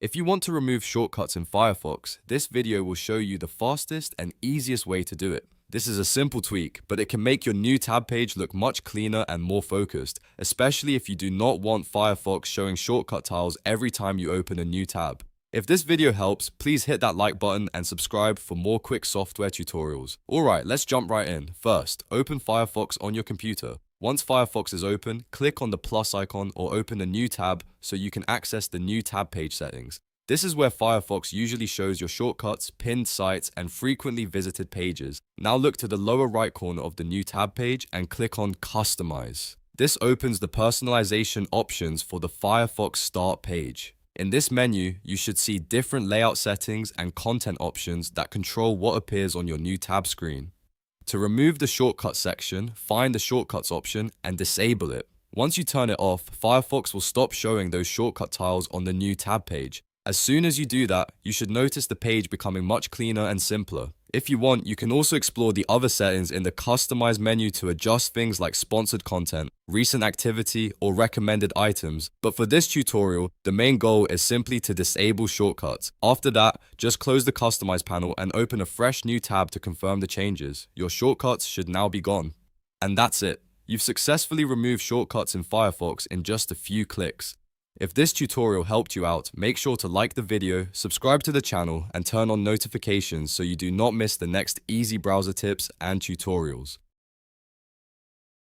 If you want to remove shortcuts in Firefox, this video will show you the fastest and easiest way to do it. This is a simple tweak, but it can make your new tab page look much cleaner and more focused, especially if you do not want Firefox showing shortcut tiles every time you open a new tab. If this video helps, please hit that like button and subscribe for more quick software tutorials. Alright, let's jump right in. First, open Firefox on your computer. Once Firefox is open, click on the plus icon or open a new tab so you can access the new tab page settings. This is where Firefox usually shows your shortcuts, pinned sites, and frequently visited pages. Now look to the lower right corner of the new tab page and click on Customize. This opens the personalization options for the Firefox start page. In this menu, you should see different layout settings and content options that control what appears on your new tab screen. To remove the shortcuts section, find the shortcuts option and disable it. Once you turn it off, Firefox will stop showing those shortcut tiles on the new tab page. As soon as you do that, you should notice the page becoming much cleaner and simpler. If you want, you can also explore the other settings in the Customize menu to adjust things like sponsored content, recent activity, or recommended items. But for this tutorial, the main goal is simply to disable shortcuts. After that, just close the Customize panel and open a fresh new tab to confirm the changes. Your shortcuts should now be gone. And that's it. You've successfully removed shortcuts in Firefox in just a few clicks. If this tutorial helped you out, make sure to like the video, subscribe to the channel, and turn on notifications so you do not miss the next easy browser tips and tutorials.